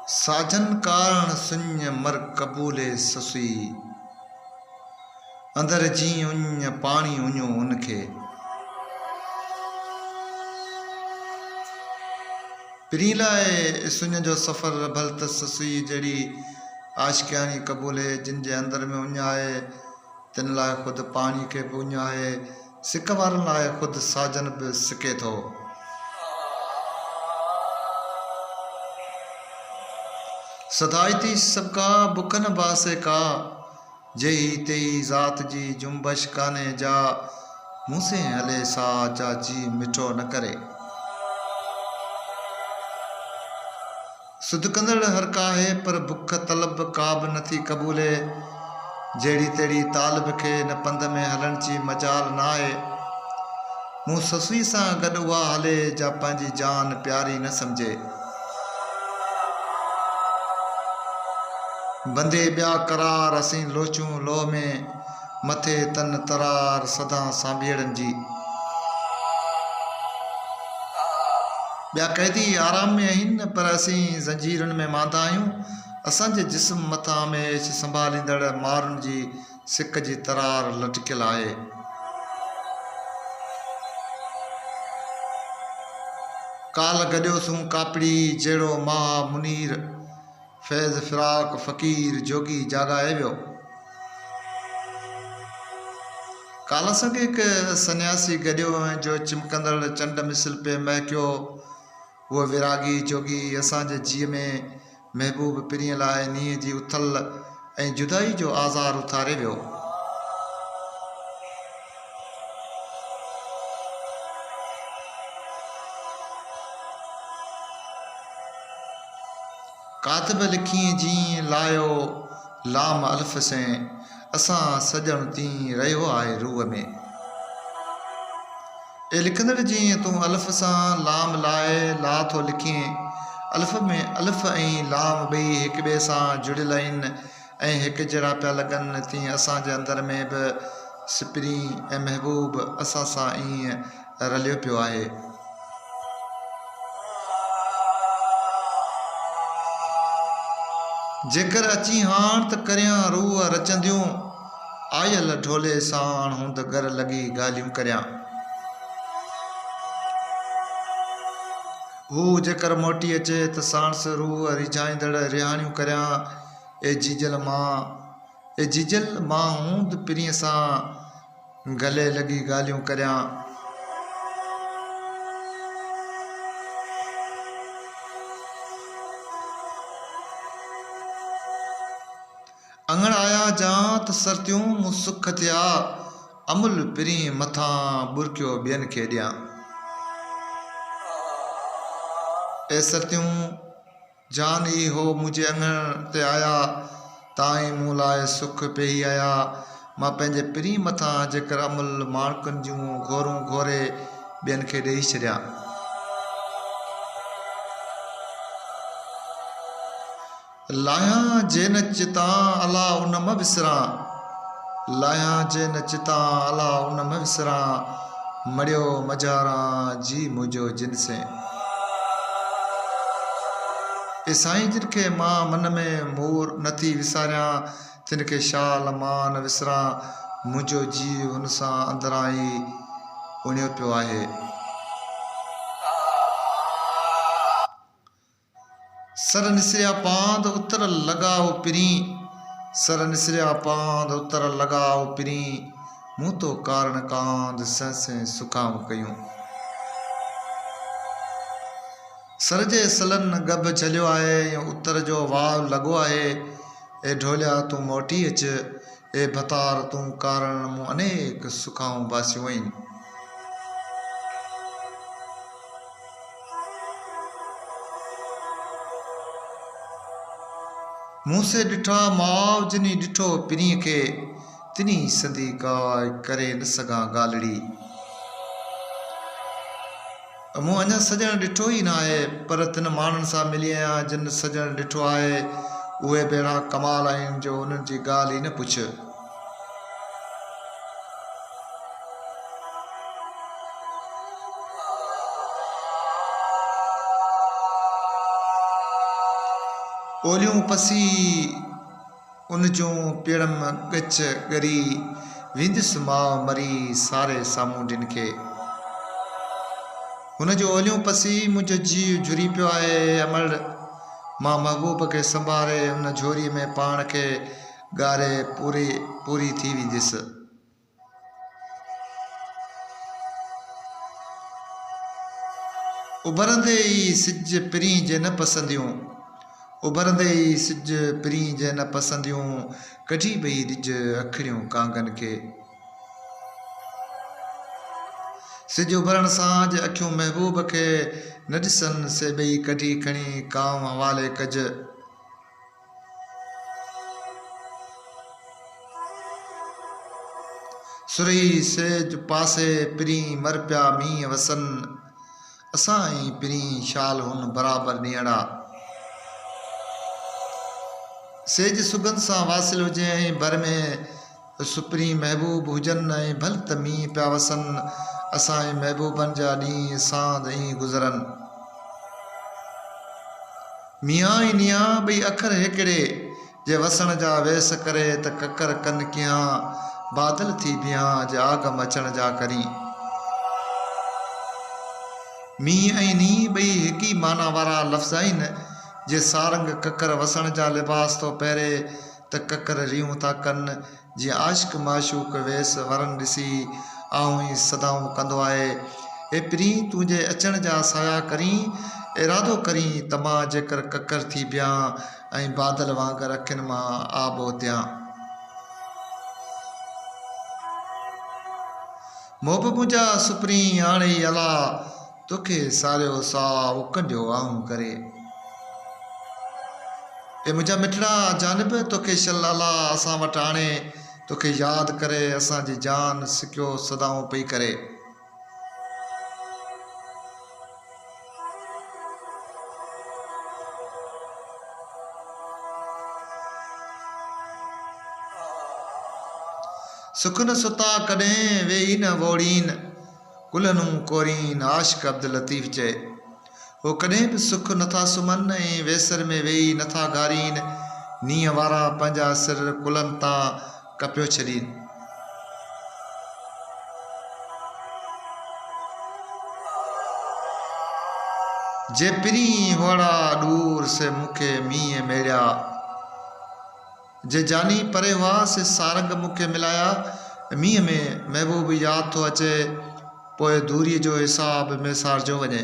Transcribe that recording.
साजन कारण सुञ मर कबूले ससुई अंदर जी उञ पानी उञो उनखे पिरी लाए सुञ जो सफ़र भलत ससुई जड़ी आशिकानी कबूले जिन जे अंदर में उञ आहे तिन लाइ ख़ुदि पानी के बि उञ आहे सिक वारनि लाइ ख़ुदि साजन बि सिके थो। सदाइती सबका बुकन बासे का जेही तेही ज़ात जी जुम्बश काने जा मूंसे हले सा चाची मिठो न करे सुध कंदड़ हर काहे पर बुख तलब का बि नथी कबूले जहिड़ी तेड़ी तालिब खे न पंध में हलण जी मजाल न आहे मूं ससुई सां गॾु उहा हले जा पंहिंजी जान प्यारी न सम्झे बंदे ॿिया करार असीं लोचूं लोह में मथे तन तरार सदा सांभेड़नि जी ॿिया क़ैदी आराम में आहिनि पर असीं ज़ंजीरुनि में मांदा आहियूं असांजे जिस्म मथां हमेशह संभालींदड़ मारुनि जी सिक जी तरार लटकियल आहे। काल गॾियोसूं कापड़ी जहिड़ो माह मुनीर फैज़ फिराक फ़क़ीर जोगी जाॻाए वियो काल असांखे हिकु सन्यासी गॾियो ऐं जो चिमकंदड़ चंड मिसल पे महकियो उहो विरागी जोगी असांजे जीअ में महबूब पिरीअ लाइ नींहं जी उथल ऐं जुदाई जो आज़ार उथारे वियो। कातिब लिखी जीअं लायो लाम अल्फ़ से असां सॼण तीं रहियो आहे रूह में ए लिखंदड़ जीअं तूं अल्फ़ सां लाम लाए ला थो लिखीं अल्फ़ में अल्फ़ ऐं लाम ॿई हिक ॿिए सां जुड़ियल आहिनि ऐं हिकु जहिड़ा पिया लॻनि तीअं असांजे अंदर में बि सिपरी ऐं महबूब असां सां ईअं रलियो पियो आहे। जेकर अची हाण त करियां रूह रचंदियूं आयल ढोले साण हूंद घर लॻी ॻाल्हियूं करियां हू जेकर मोटी अचे त साणस रूह रिझाईंदड़ रिहाणियूं करियां ए जीजल मां हूंद पिरीअ सां गले लॻी ॻाल्हियूं करियां अंगण आया जां त सरतियूं मूं सुख थिया अमुल पिरी मथां बुरकियो ॿियनि खे ॾियां ए सरतियूं जान ई हो मुंहिंजे अंगण ते आया ताईं मूं लाइ सुख पेई आया मां पंहिंजे पिरी मथां जेकर अमुल माणकनि जूं घोरूं घोरे ॿियनि खे ॾेई छॾियां लाहियां जे न चितां अला उन म विसरां लाहियां जे न चितां अला उन म विसरां मड़ियो मजारां जी मुंहिंजो जिनसे ए साईं जिन खे मां मन में मूर नथी विसारियां तिन खे शाल मां न विसरां मुंहिंजो जीव हुन सां अंदरां ई उणियो पियो आहे। सर निसरिया पांद उतर लॻाओ पिरी सर निसरिया पांद उतर लॻाओ पिरी मूं तो कारण कांद सहसे सुखाऊं कयूं सर जे सलन गब झलियो आहे ऐं उतर जो वाव लॻो आहे ए ढोलिया तूं मोटी अच ए भतार तूं कारण मूं अनेक सुखाऊं बासियूं आहिनि मूं से ॾिठा माउ जिनी ॾिठो पिरीअ खे तिनी सदी काय करे न सघां ॻाल्हिड़ी मूं अञा सॼण ॾिठो ई न आहे पर तिन माण्हुनि सां मिली आहियां जिन सॼण ॾिठो आहे उहे बेड़ा कमाल आहिनि जो उन्हनि जी ॻाल्हि ई न पुछ ओलियूं पसी उन जूं पेड़म गच ॻरी विंदुसि माउ मरी सारे साम्हूं ॾिन खे। हुन जो ओलियूं पसी मुंहिंजो जीउ झुरी पियो आहे अमड़। मां महबूब खे संभारे उन झोरीअ में पाण खे ॻारे पूरी थी वेंदुसि। उभरंदे ई सिज पिरीं जे न पसंदियूं, उभरंदे ई सिज पिरीं जे न पसंदियूं, कढी पई ॾिज अखिड़ियूं कांगन खे। सिज उभरण सां अॼु अखियूं महबूब खे न ॾिसनि से ॿई कढी खणी कांव हवाले कज। सुरही सेज पासे पिरीं मर पिया मींहं वसनि, असां ई पिरीं शाल हुन बराबरि ॾियणा। सेज सुगंध सां वासिल हुजे ऐं भर में सुपरी महबूब हुजनि ऐं भल त मींहं पिया वसनि, असांजे महबूबनि जा ॾींहं सांद ई गुज़रनि। मियां ऐं नियां ॿई अखर हिकिड़े जे वसण जा वेस करे त ककर कनि कीअं बादल थी बिहां जे आगम अचण जा करी। मींहं ऐं नींहं ॿई हिकु ई माना वारा लफ़्ज़ आहिनि। जे सारंग ककर वसण जा लिबास थो पहिरे त ककर रियूं था कनि, जीअं आशिक़ माशूक वेस वरन ॾिसी आऊं ई सदाऊं कंदो आहे। ए पिरीं तुंहिंजे अचण जा साया करीं, इरादो करीं त मां जेकर ककर थी बिहां ऐं बादल वांगुरु अखियुनि मां आबो थियां। मोब मुंहिंजा सुपरी हाणे ई अला, तोखे सारियो साह उकंडियो आऊं करे। ए मुंहिंजा मिठड़ा जानिब तोखे शल अला, असां वटि हाणे तोखे यादि करे असांजी जान सिकियो सदाऊं पई करे। सुख न सुता कॾहिं वेही न वोड़ीन, कुलनूं कोरीन आशिक़ अब्दुल लतीफ़ चए। हो कॾहिं बि सुख नथा सुम्हनि ऐं वेसर में वेही नथा घारीन, नींहं वारा पंहिंजा सिर कुलनि तां कपियो छॾीनि। जे पिरीं होड़ा ॾूर से मूंखे मींहं मेड़िया, जे जानी परे हुआ से सारंग मूंखे मिलाया। मींहं में महबूब यादि थो अचे, पोइ दूरीअ जो हिसाब में सारजो वञे।